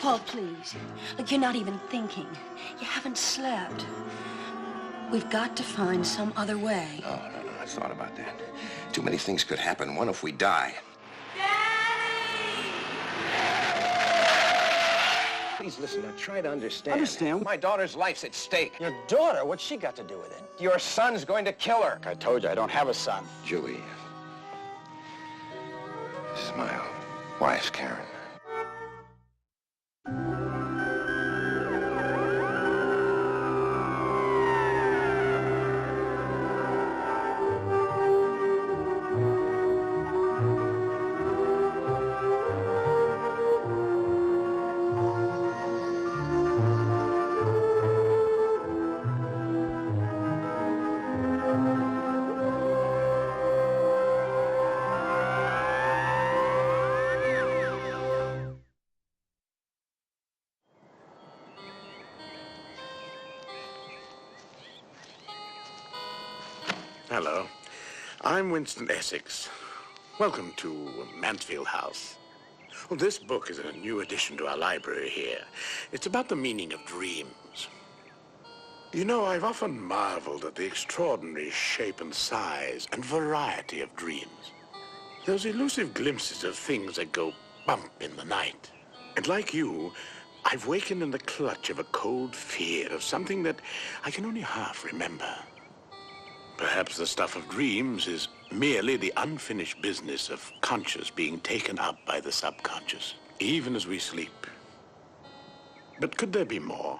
Paul, please. Look, you're not even thinking. You haven't slept. We've got to find some other way. No. I thought about that. Too many things could happen. One if we die. Daddy! Please listen, now try to understand. Understand? My daughter's life's at stake. Your daughter? What's she got to do with it? Your son's going to kill her. I told you, I don't have a son. Julie. This is my wife, Karen. Hello. I'm Winston Essex. Welcome to Mansfield House. Well, this book is a new addition to our library here. It's about the meaning of dreams. You know, I've often marveled at the extraordinary shape and size and variety of dreams. Those elusive glimpses of things that go bump in the night. And like you, I've wakened in the clutch of a cold fear of something that I can only half remember. Perhaps the stuff of dreams is merely the unfinished business of conscious being taken up by the subconscious, even as we sleep. But could there be more?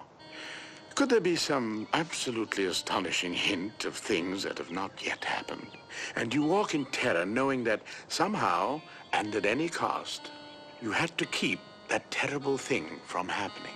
Could there be some absolutely astonishing hint of things that have not yet happened? And you walk in terror knowing that somehow, and at any cost, you had to keep that terrible thing from happening.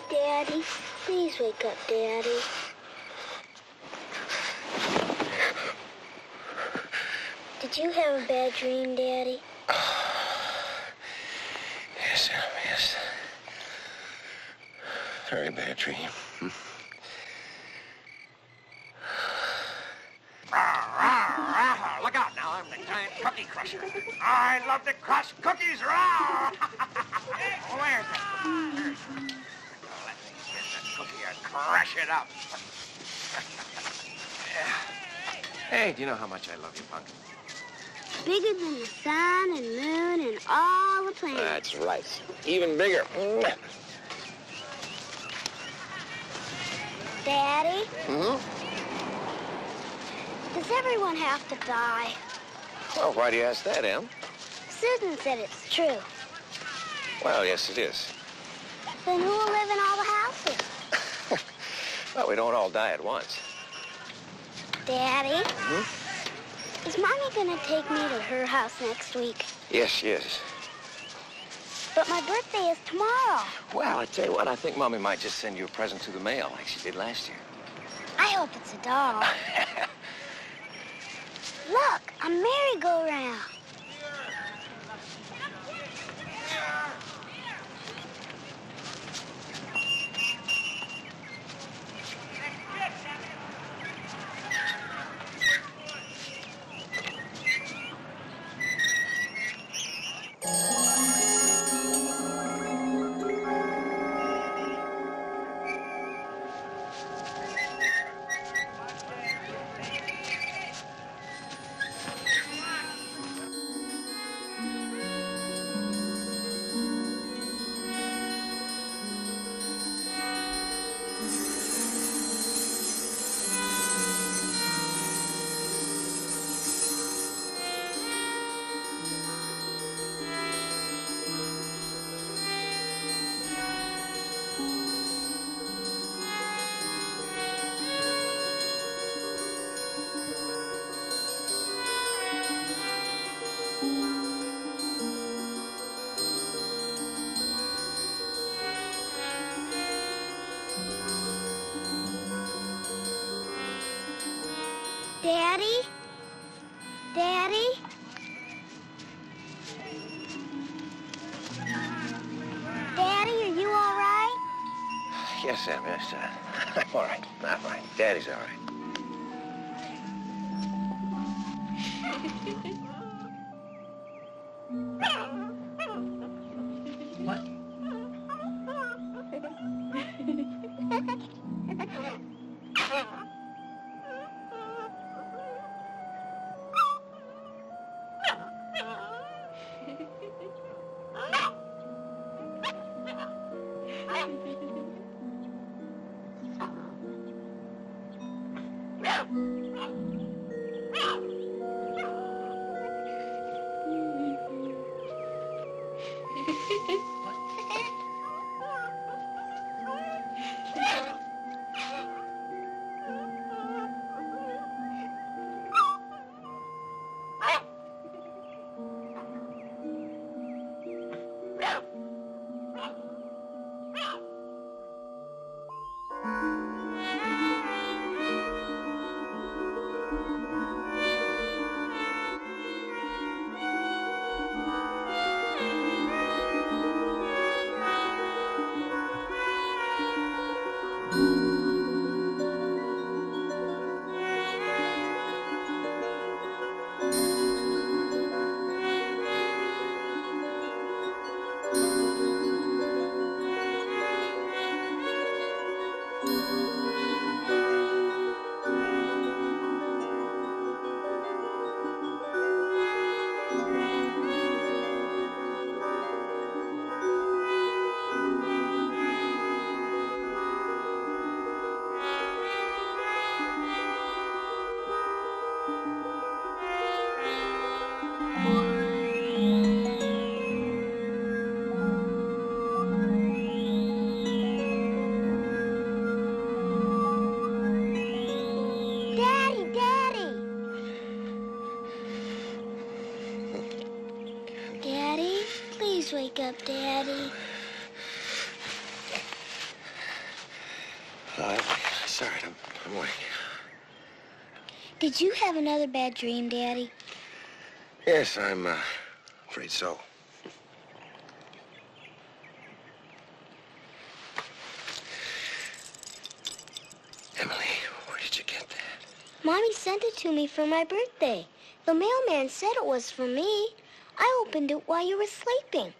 Daddy, please wake up, Daddy. Did you have a bad dream, Daddy? Yes. Very bad dream. Look out now, I'm the giant cookie crusher. I love to crush cookies raw. Where's it? Let me get the cookie across. crush it up. Hey, do you know how much I love you, Punk? Bigger than the sun and moon and all the planets. That's right. Even bigger. Daddy, Mm-hmm. does everyone have to die? Well, why do you ask that, Em? Susan said it's true. Well, yes, it is. Then who will live in all the houses? Well, we don't all die at once. Daddy, is Mommy gonna take me to her house next week? Yes, she is. But my birthday is tomorrow. Well, I tell you what, I think Mommy might just send you a present through the mail like she did last year. I hope it's a doll. Look, a merry-go-round. Daddy? Daddy? Daddy, are you all right? Yes, Em, yes. I'm all right. I'm all right. Daddy's all right. What? Please wake up, Daddy. Sorry, I'm awake. Did you have another bad dream, Daddy? Yes, I'm afraid so. Emily, where did you get that? Mommy sent it to me for my birthday. The mailman said it was for me. I opened it while you were sleeping.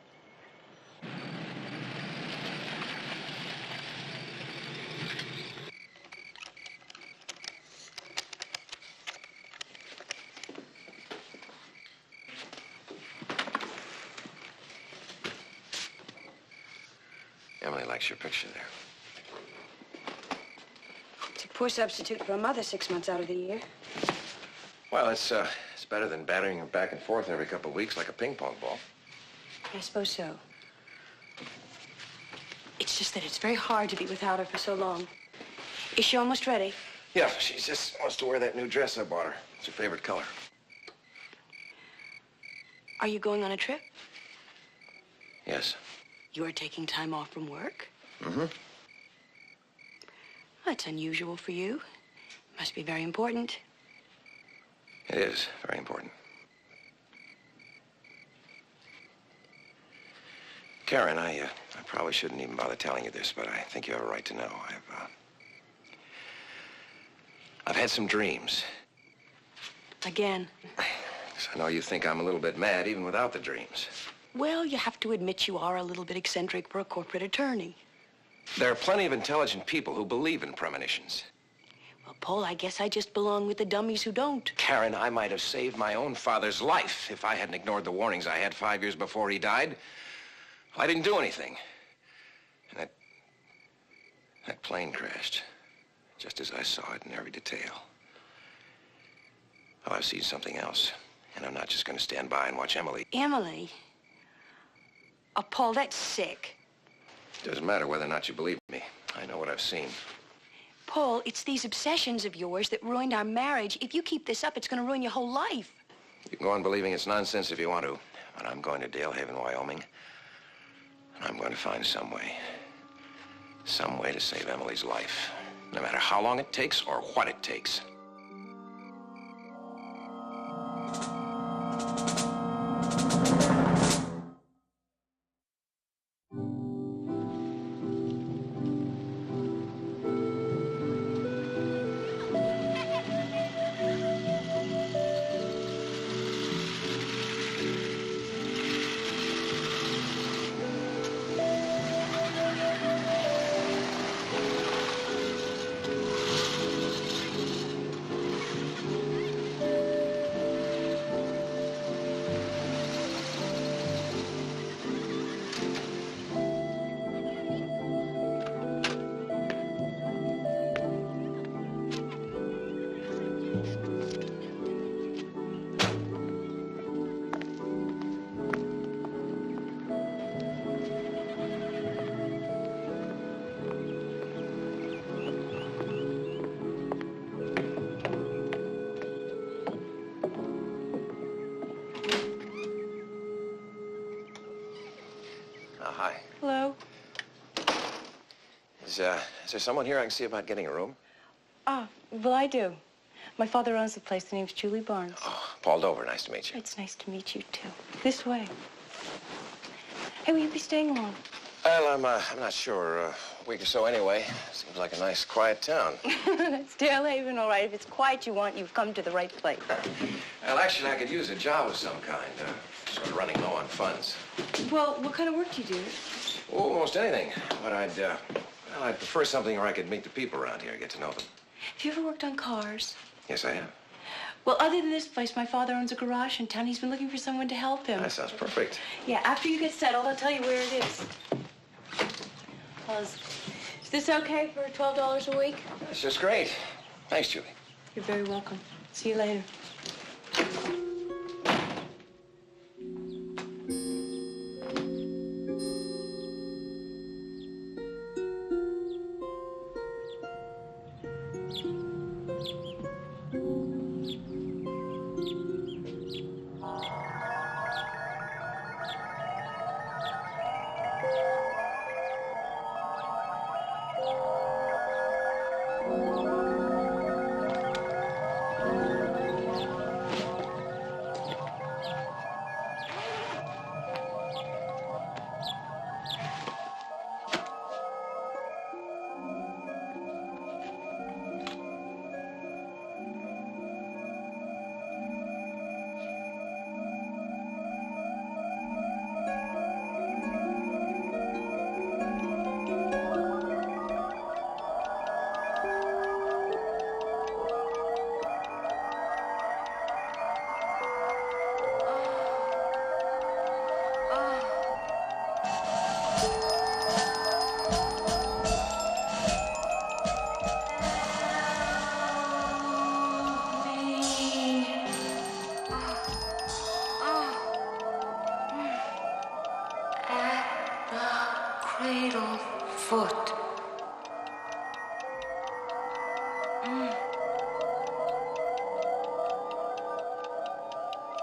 Emily likes your picture there. It's a poor substitute for a mother 6 months out of the year. Well, it's better than battering her back and forth every couple of weeks like a ping pong ball. I suppose so. It's just that it's very hard to be without her for so long. Is she almost ready? Yeah, she just wants to wear that new dress I bought her. It's her favorite color. Are you going on a trip? Yes. You are taking time off from work? Mm-hmm. That's unusual for you. Must be very important. It is very important. Karen, I probably shouldn't even bother telling you this, but I think you have a right to know. I've had some dreams. Again? So I know you think I'm a little bit mad even without the dreams. Well, you have to admit you are a little bit eccentric for a corporate attorney. There are plenty of intelligent people who believe in premonitions. Well, Paul, I guess I just belong with the dummies who don't. Karen, I might have saved my own father's life if I hadn't ignored the warnings I had 5 years before he died. I didn't do anything. And that plane crashed, just as I saw it in every detail. Oh, I've seen something else, and I'm not just going to stand by and watch Emily. Emily? Oh, Paul, that's sick. Doesn't matter whether or not you believe me. I know what I've seen. Paul, it's these obsessions of yours that ruined our marriage. If you keep this up, it's going to ruin your whole life. You can go on believing it's nonsense if you want to, but I'm going to Dale Haven, Wyoming, and I'm going to find some way to save Emily's life, no matter how long it takes or what it takes. Hi. Hello? Is there someone here I can see about getting a room? Ah, well, I do. My father owns the place. The name's Julie Barnes. Oh, Paul Dover. Nice to meet you. It's nice to meet you, too. This way. Hey, will you be staying long? Well, I'm not sure. A week or so anyway. Seems like a nice, quiet town. It's Dale Haven, all right. If it's quiet you want, you've come to the right place. Well, actually, I could use a job of some kind. Sort of running low on funds. Well, what kind of work do you do? Oh, almost anything. But I'd prefer something where I could meet the people around here, get to know them. Have you ever worked on cars? Yes, I have. Well, other than this place, my father owns a garage in town. He's been looking for someone to help him. That sounds perfect. Yeah, after you get settled, I'll tell you where it is. Well, is this okay for $12 a week? That's just great. Thanks, Julie. You're very welcome. See you later. cradle foot.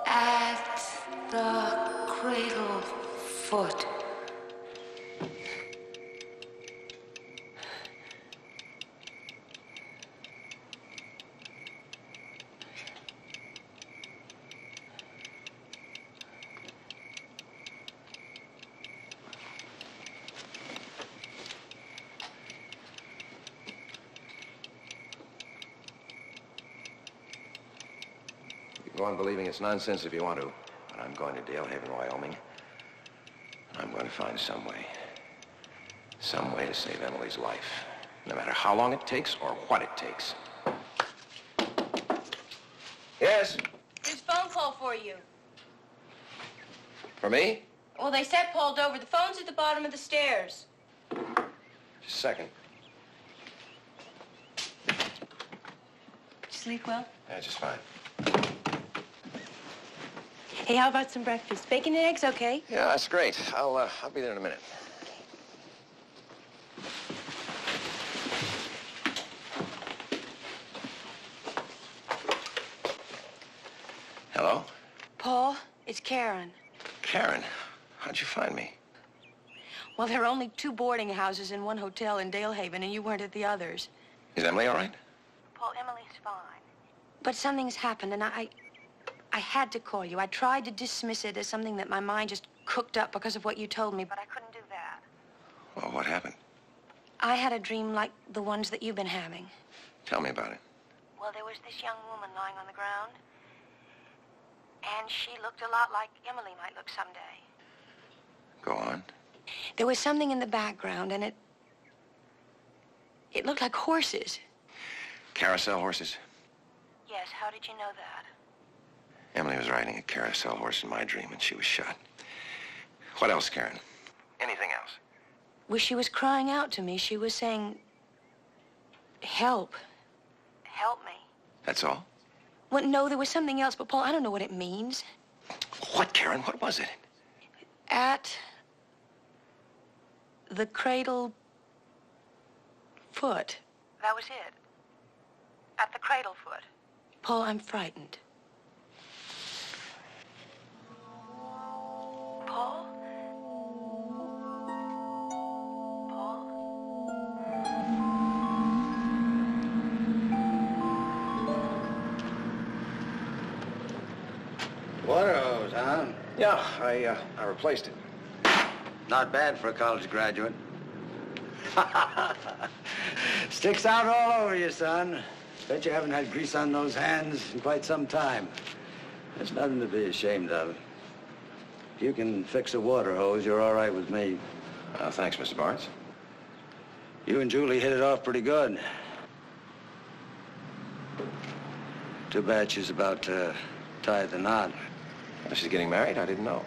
At the cradle foot. Go on believing it's nonsense if you want to, but I'm going to Dale Haven, Wyoming. I'm going to find some way to save Emily's life, no matter how long it takes or what it takes. Yes? There's a phone call for you. For me? Well, they said pulled over. The phone's at the bottom of the stairs. Just a second. Sleep well? Yeah, just fine. Hey, how about some breakfast? Bacon and eggs, okay? Yeah, that's great. I'll be there in a minute. Hello? Paul, it's Karen. Karen, how'd you find me? Well, there are only 2 boarding houses and 1 hotel in Dale Haven, and you weren't at the others. Is Emily all right? Paul, Emily's fine. But something's happened, and I had to call you. I tried to dismiss it as something that my mind just cooked up because of what you told me, but I couldn't do that. Well, what happened? I had a dream like the ones that you've been having. Tell me about it. Well, there was this young woman lying on the ground, and she looked a lot like Emily might look someday. Go on. There was something in the background, and it looked like horses. Carousel horses? Yes, how did you know that? Emily was riding a carousel horse in my dream, and she was shot. What else, Karen? Anything else? Well, she was crying out to me. She was saying, help. Help me. That's all? Well, no, there was something else, but Paul, I don't know what it means. What, Karen? What was it? At the cradle foot. That was it. At the cradle foot. Paul, I'm frightened. Paul? Paul? What are those, huh? Yeah, I replaced it. Not bad for a college graduate. Sticks out all over you, son. Bet you haven't had grease on those hands in quite some time. There's nothing to be ashamed of. If you can fix a water hose, you're all right with me. Thanks, Mr. Barnes. You and Julie hit it off pretty good. Too bad she's about to tie the knot. Well, she's getting married? I didn't know.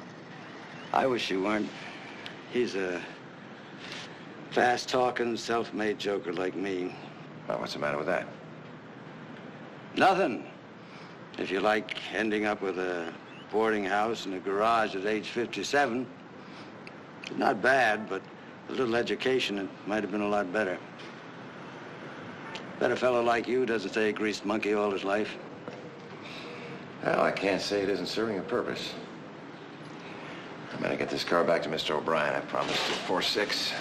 I wish she weren't. He's a fast-talking, self-made joker like me. Well, what's the matter with that? Nothing. If you like ending up with a boarding house and a garage at age 57, not bad, but a little education, it might have been a lot better. Bet a fellow like you doesn't stay a greased monkey all his life. Well, I can't say it isn't serving a purpose. I'm gonna get this car back to Mr. O'Brien. I promised at 4-6.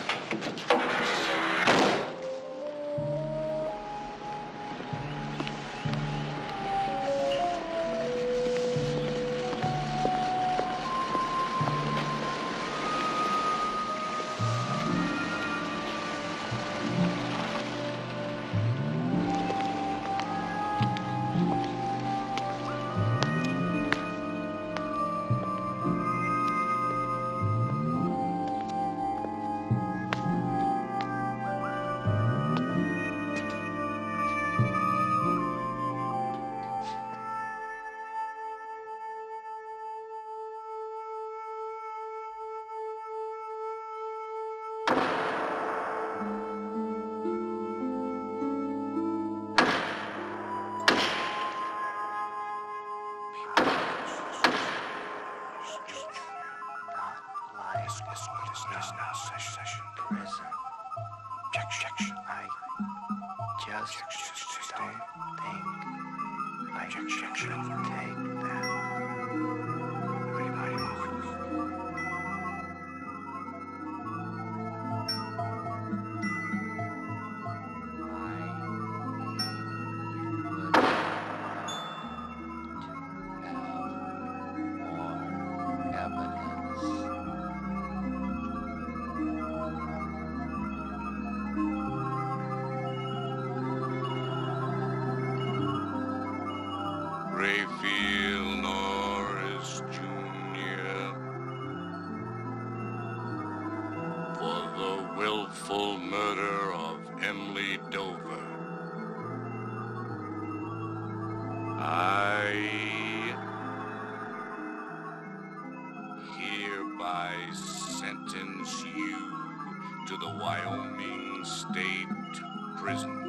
Raphael Norris Jr. for the willful murder of Emily Dover. I hereby sentence you to the Wyoming State Prison.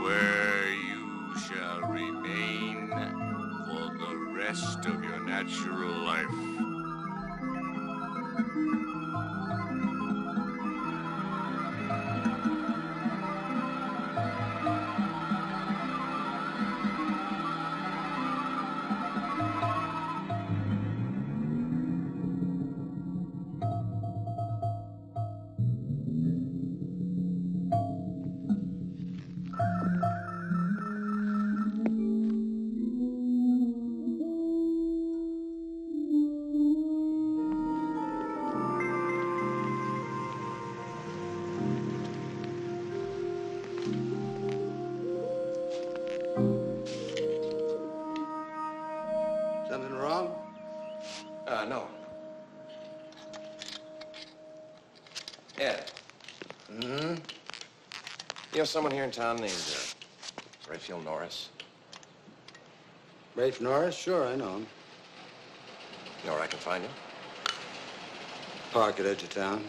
Where you shall remain for the rest of your natural life. Something wrong? No. Ed. Mm-hmm. You know someone here in town named Raphael Norris? Rafe Norris? Sure, I know him. You know where I can find him? Park at edge of town.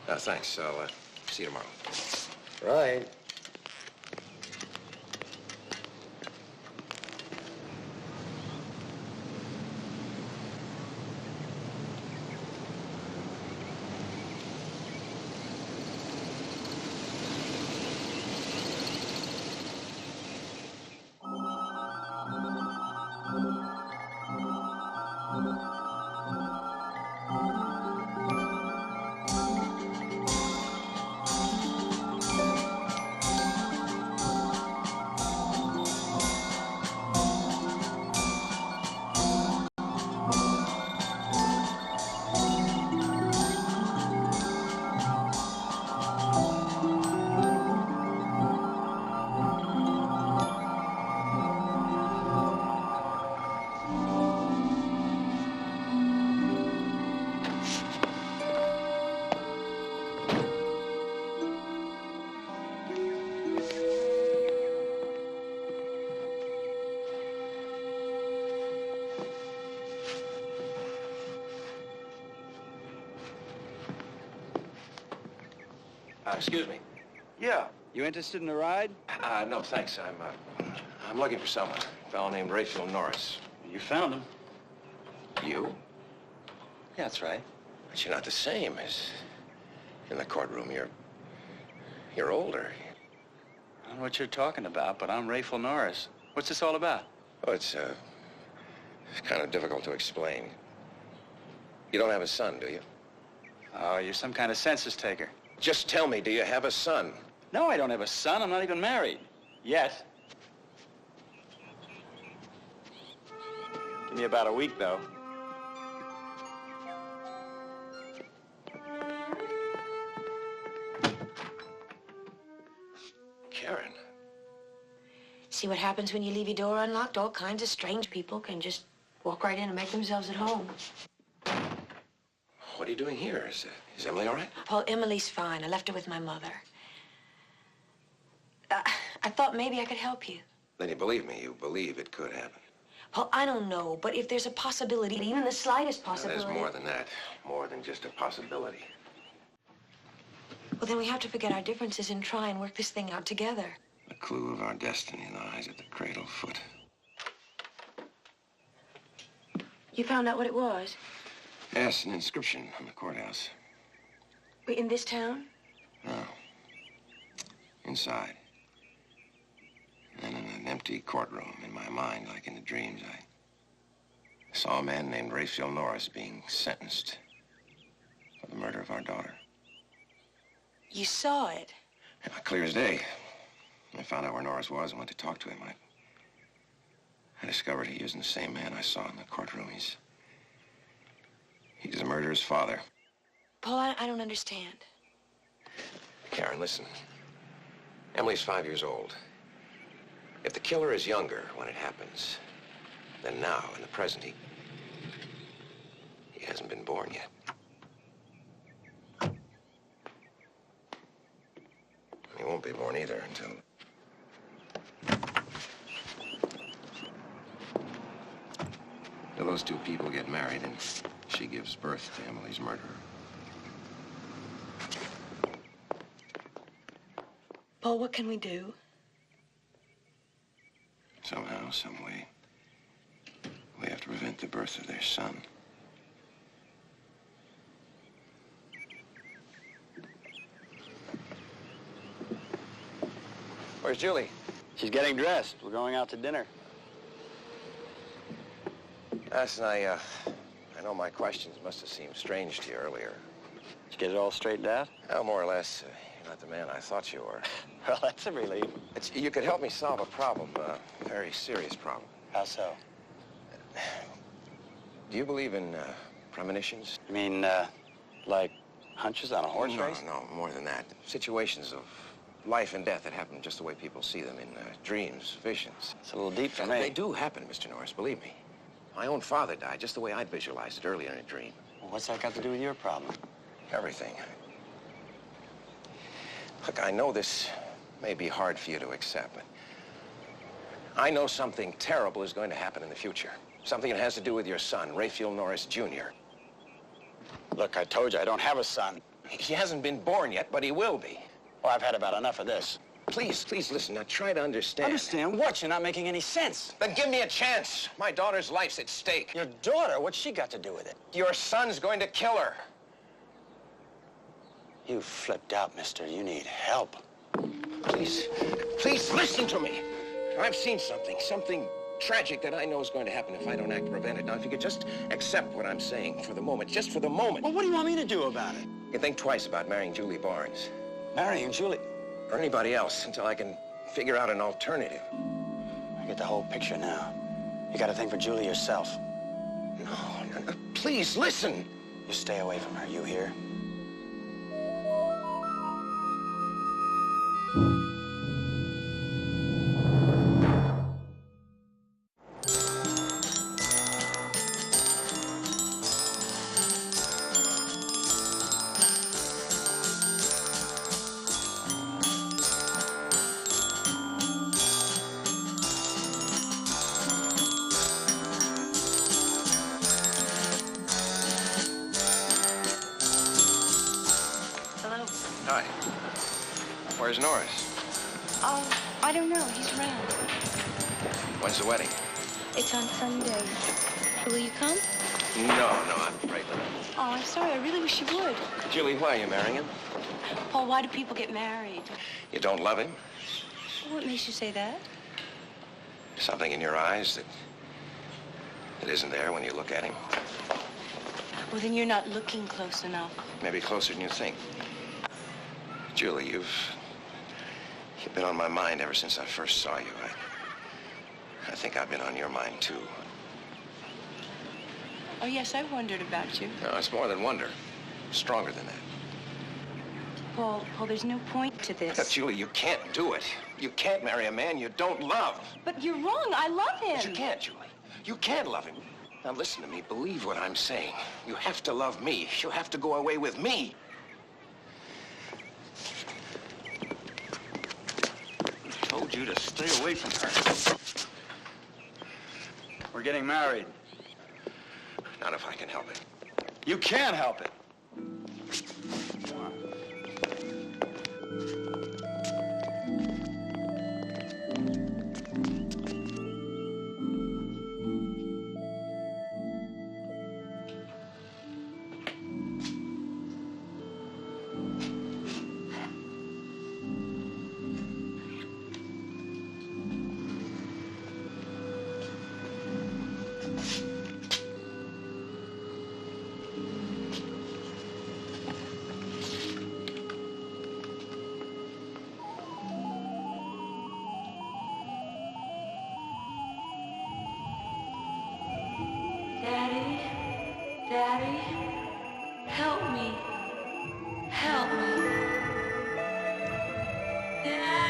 Thanks. I'll see you tomorrow. Right. Excuse me. Yeah. You interested in a ride? No, thanks. I'm looking for someone. A fellow named Raphael Norris. You found him. You? Yeah, that's right. But you're not the same as in the courtroom. You're older. I don't know what you're talking about, but I'm Raphael Norris. What's this all about? Oh, it's kind of difficult to explain. You don't have a son, do you? Oh, you're some kind of census taker. Just tell me, do you have a son? No, I don't have a son. I'm not even married. Yet. Give me about a week, though. Karen. See what happens when you leave your door unlocked? All kinds of strange people can just walk right in and make themselves at home. What are you doing here? Is Emily all right? Paul, Emily's fine. I left her with my mother. I thought maybe I could help you. Then you believe me. You believe it could happen. Paul, I don't know, but if there's a possibility, even the slightest Now, possibility... there's more than that. More than just a possibility. Well, then we have to forget our differences and try and work this thing out together. The clue of our destiny lies at the cradle foot. You found out what it was? Yes, an inscription on the courthouse. We in this town? No. Inside. And in an empty courtroom, in my mind, like in the dreams, I saw a man named Raphael Norris being sentenced for the murder of our daughter. You saw it? Yeah, clear as day. I found out where Norris was and went to talk to him. I discovered he isn't the same man I saw in the courtroom. He's the murderer's father. Paul, I don't understand. Karen, listen. Emily's 5 years old. If the killer is younger when it happens, then now, in the present, he hasn't been born yet. He won't be born either until those two people get married and she gives birth to Emily's murderer. Paul, what can we do? Somehow, some way, we have to prevent the birth of their son. Where's Julie? She's getting dressed. We're going out to dinner. Listen, I know my questions must have seemed strange to you earlier. Did you get it all straightened out? Well, more or less, you're not the man I thought you were. Well, that's a relief. You could help me solve a problem, a very serious problem. How so? Do you believe in premonitions? You mean, like hunches on a horse race? No, more than that. Situations of life and death that happen just the way people see them in dreams, visions. It's a little deep for me. They do happen, Mr. Norris, believe me. My own father died just the way I'd visualized it earlier in a dream. Well, what's that got to do with your problem? Everything. Look, I know this may be hard for you to accept, but I know something terrible is going to happen in the future. Something that has to do with your son, Raphael Norris, Jr. Look, I told you, I don't have a son. He hasn't been born yet, but he will be. Well, I've had about enough of this. Please listen. Now try to understand. Understand what? You're not making any sense. Then give me a chance. My daughter's life's at stake. Your daughter? What's she got to do with it? Your son's going to kill her. You flipped out, mister. You need help. Please listen to me. I've seen something tragic that I know is going to happen if I don't act to prevent it. Now, if you could just accept what I'm saying for the moment, just for the moment. Well, what do you want me to do about it? You can think twice about marrying Julie Barnes. Marrying Julie? Or anybody else until I can figure out an alternative. I get the whole picture now. You got to think for Julie yourself. No. Please, listen. You stay away from her, you hear? Hi. Where's Norris? Oh, I don't know. He's around. When's the wedding? It's on Sunday. Will you come? No, I'm afraid not. Oh, I'm sorry. I really wish you would. Julie, why are you marrying him? Paul, why do people get married? You don't love him? What makes you say that? Something in your eyes that isn't there when you look at him. Well, then you're not looking close enough. Maybe closer than you think. Julie, you've been on my mind ever since I first saw you. I think I've been on your mind, too. Oh, yes, I wondered about you. No, it's more than wonder. Stronger than that. Paul, there's no point to this. Julie, you can't do it. You can't marry a man you don't love. But you're wrong. I love him. But you can't, Julie. You can't love him. Now, listen to me. Believe what I'm saying. You have to love me. You have to go away with me. I told you to stay away from her. We're getting married. Not if I can help it. You can't help it. Daddy, help me. Help me. Daddy!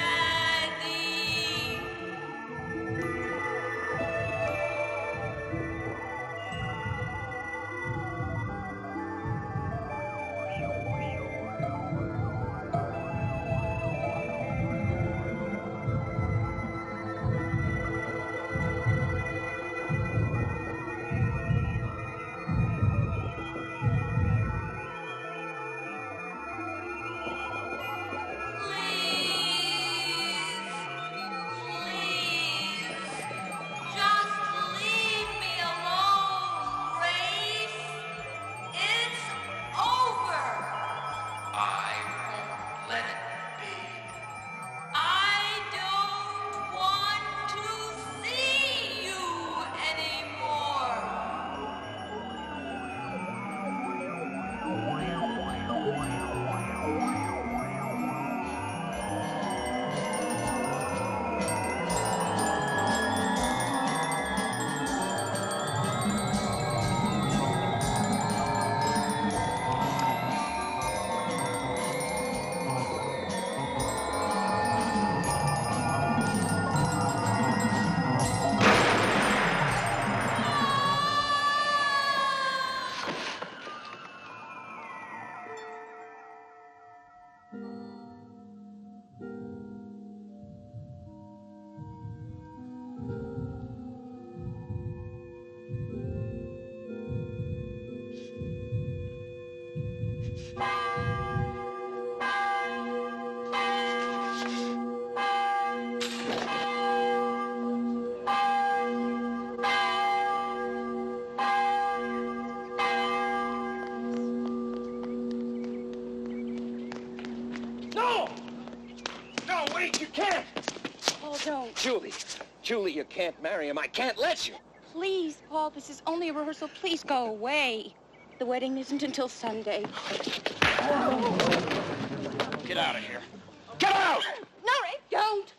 Julie, you can't marry him. I can't let you. Please, Paul, this is only a rehearsal. Please go away. The wedding isn't until Sunday. Get out of here. Get out! No, Ray, don't.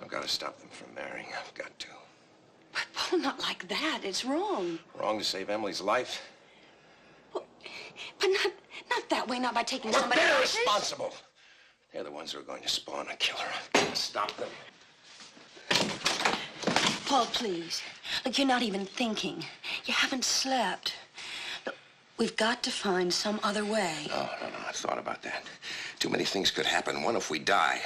I've got to stop them from marrying. I've got to. But, Paul, not like that. It's wrong. Wrong to save Emily's life? Well, but not that way, not by taking But somebody they're else's. responsible. They're the ones who are going to spawn a killer. I've got to stop them. Paul, please. Look, you're not even thinking. You haven't slept. Look, we've got to find some other way. No. I've thought about that. Too many things could happen. One if we die.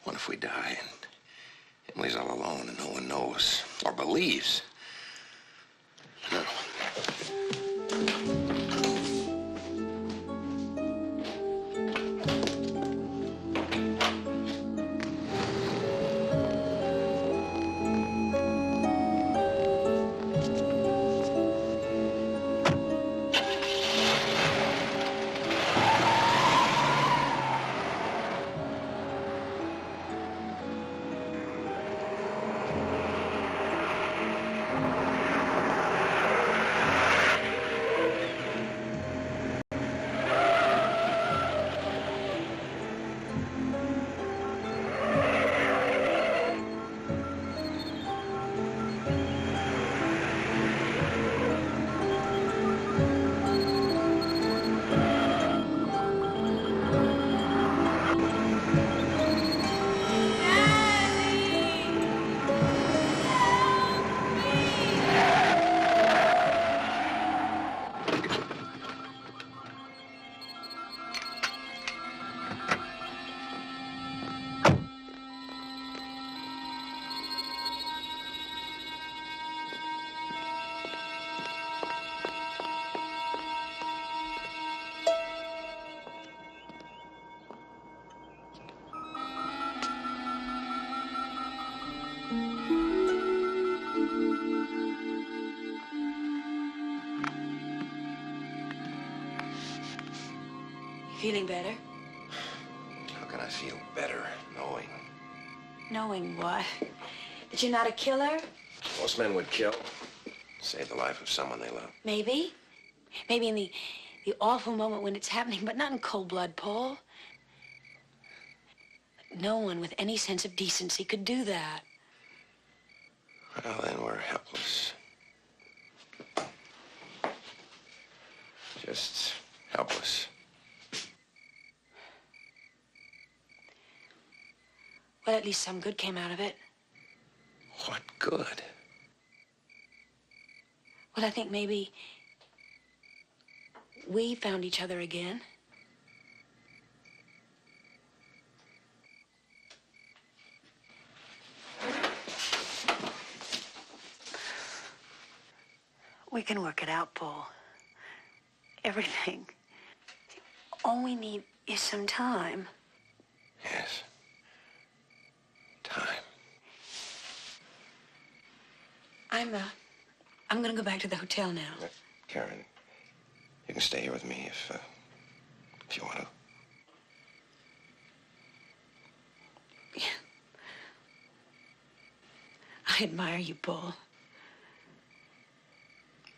What if we die and Emily's all alone and no one knows or believes? No. Feeling better? How can I feel better knowing? Knowing what? That you're not a killer? Most men would kill. Save the life of someone they love. Maybe. Maybe in the awful moment when it's happening, but not in cold blood, Paul. No one with any sense of decency could do that. Well, then we're helpless. Just helpless. Well, at least some good came out of it. What good? Well, I think maybe we found each other again. We can work it out, Paul. Everything. All we need is some time. Yes. Time. I'm gonna go back to the hotel now. Karen, you can stay here with me if you want to. Yeah. I admire you, Paul.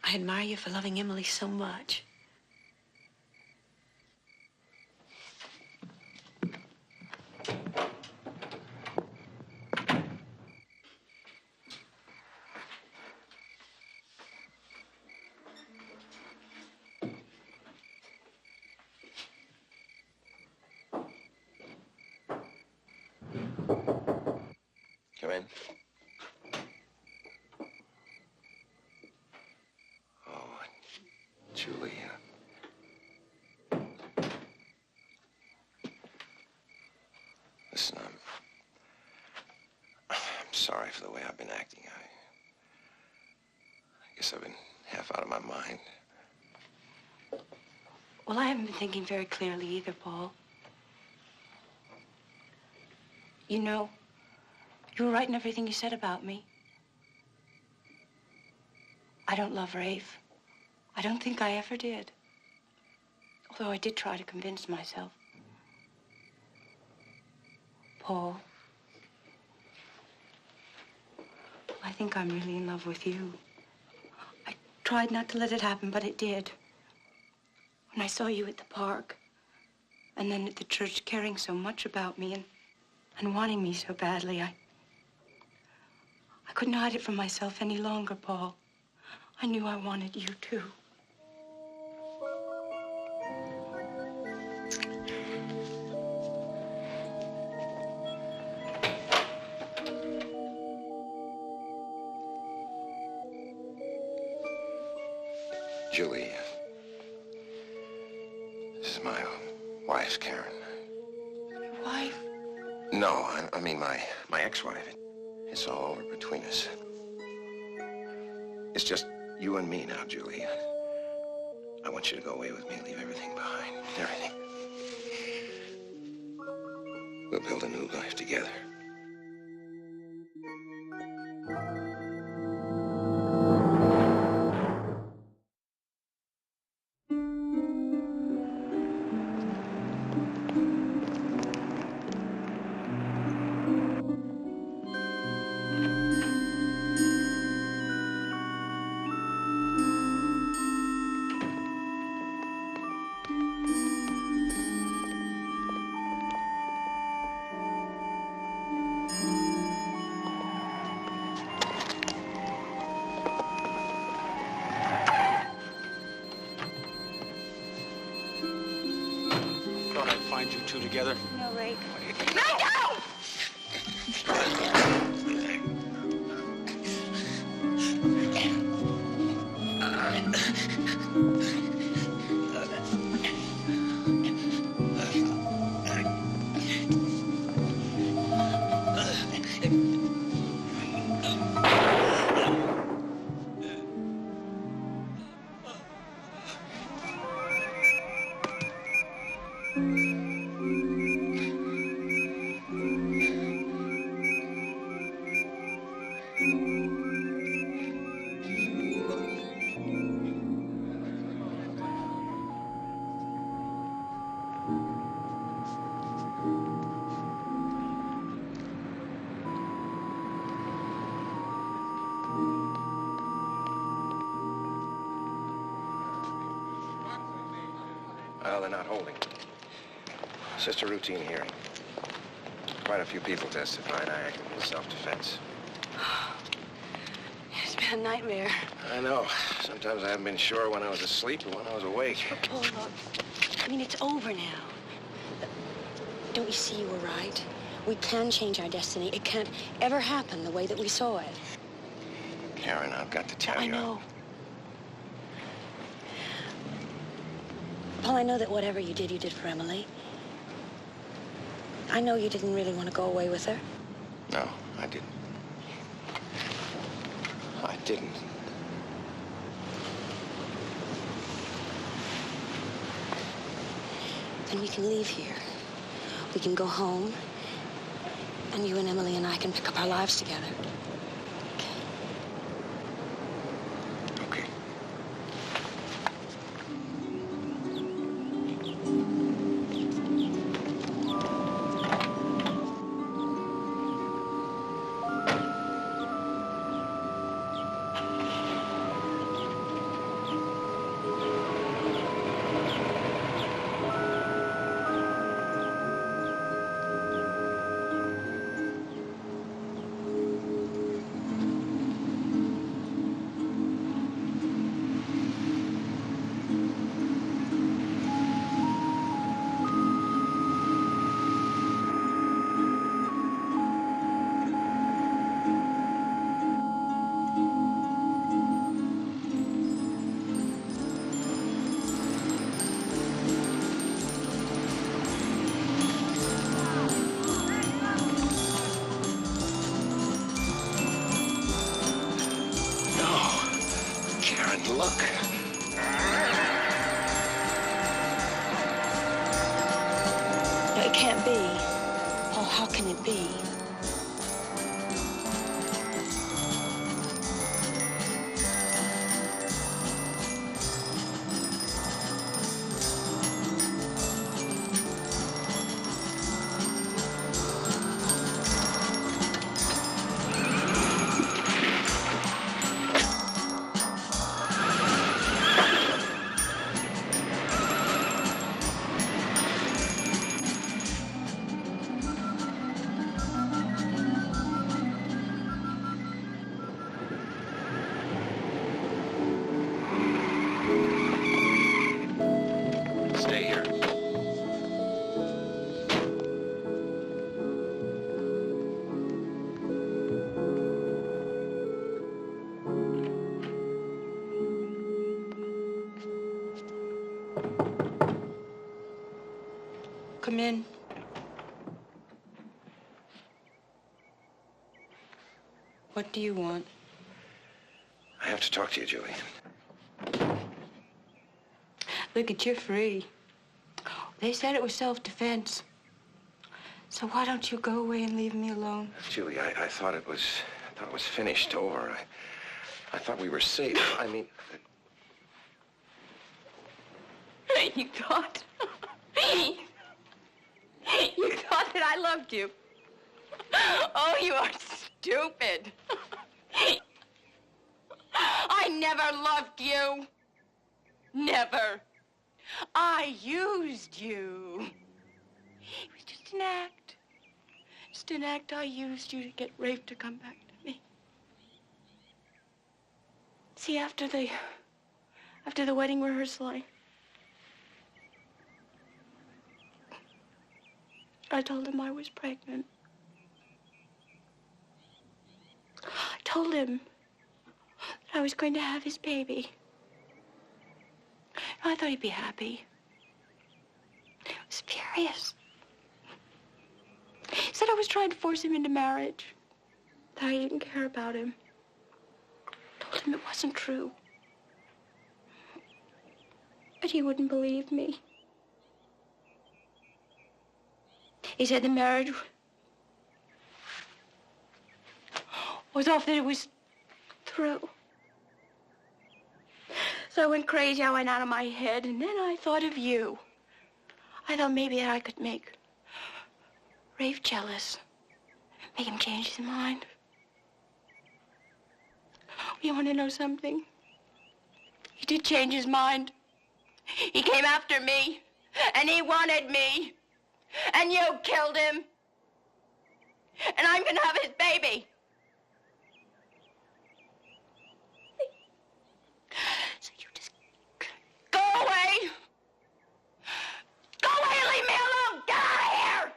I admire you for loving Emily so much. Come in. Oh, Julia. Listen, I'm sorry for the way I've been acting. I guess I've been half out of my mind. Well, I haven't been thinking very clearly either, Paul. You know, you were right in everything you said about me. I don't love Rafe. I don't think I ever did. Although I did try to convince myself. Paul, I think I'm really in love with you. I tried not to let it happen, but it did. When I saw you at the park, and then at the church caring so much about me and wanting me so badly, I couldn't hide it from myself any longer, Paul. I knew I wanted you too. Julie, this is my wife, Karen. Your wife? No, I mean my ex-wife. It's all over between us. It's just you and me now, Julie. I want you to go away with me, leave everything behind. Everything. We'll build a new life together. Find you two together. No, Ray. No! Well, they're not holding. It's just a routine hearing. Quite a few people testifying I acted in self-defense. It's been a nightmare. I know. Sometimes I haven't been sure when I was asleep or when I was awake. Oh, look. I mean, it's over now. Don't you see you were right? We can change our destiny. It can't ever happen the way that we saw it. Karen, I've got to tell you. I know. Paul, I know that whatever you did for Emily. I know you didn't really want to go away with her. No, I didn't. I didn't. Then we can leave here. We can go home, and you and Emily and I can pick up our lives together. Okay. Look. No, it can't be. Paul, how can it be? Stay here. Come in. What do you want? I have to talk to you, Julie. Look, you're free. They said it was self-defense. So why don't you go away and leave me alone? Julie, I thought it was finished, over. I thought we were safe. I mean... You thought? You thought that I loved you? Oh, you are stupid. I never loved you. Never. I used you. It was just an act. Just an act. I used you to get Rafe to come back to me. See, after the wedding rehearsal, I told him I was pregnant. I told him that I was going to have his baby. I thought he'd be happy. I was furious. He said I was trying to force him into marriage, that I didn't care about him. I told him it wasn't true. But he wouldn't believe me. He said the marriage was off, that it was through. So I went crazy. I went out of my head, and then I thought of you. I thought maybe I could make Rafe jealous, make him change his mind. You want to know something? He did change his mind. He came after me. And he wanted me. And you killed him. And I'm gonna have his baby. So you just go away. Go away and leave me alone. Get out of here.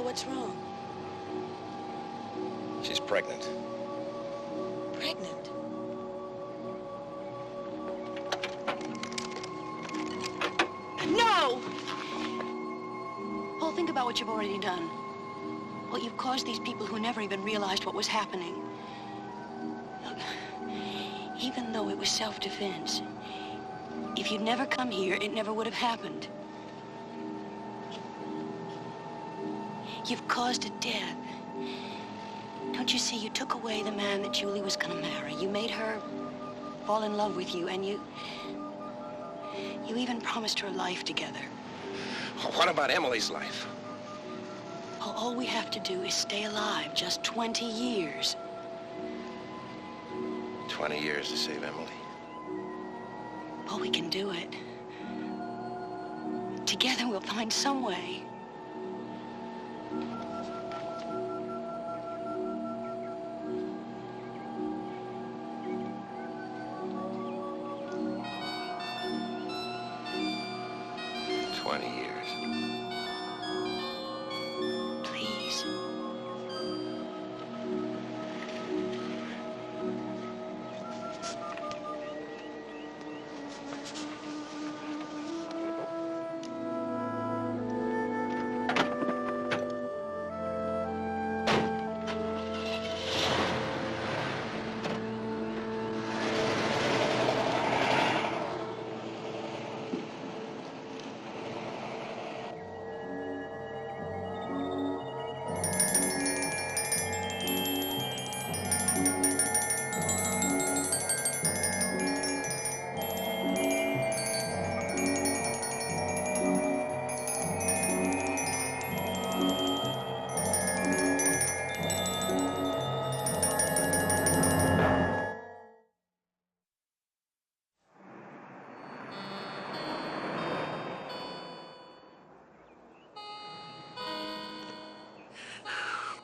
What's wrong? She's pregnant. Pregnant? No! Paul, think about what you've already done. Well, you've caused these people who never even realized what was happening. Look, even though it was self-defense, if you'd never come here, it never would have happened. You've caused a death. Don't you see, you took away the man that Julie was gonna marry. You made her fall in love with you, and you even promised her a life together. What about Emily's life? All we have to do is stay alive, just 20 years. 20 years to save Emily. Oh, we can do it. Together we'll find some way.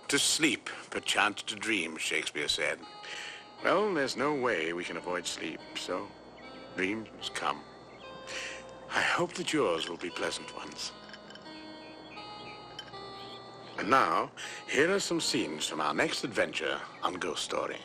To sleep, perchance to dream, Shakespeare said. Well, there's no way we can avoid sleep, so dreams come. I hope that yours will be pleasant ones. And now, here are some scenes from our next adventure on Ghost Story.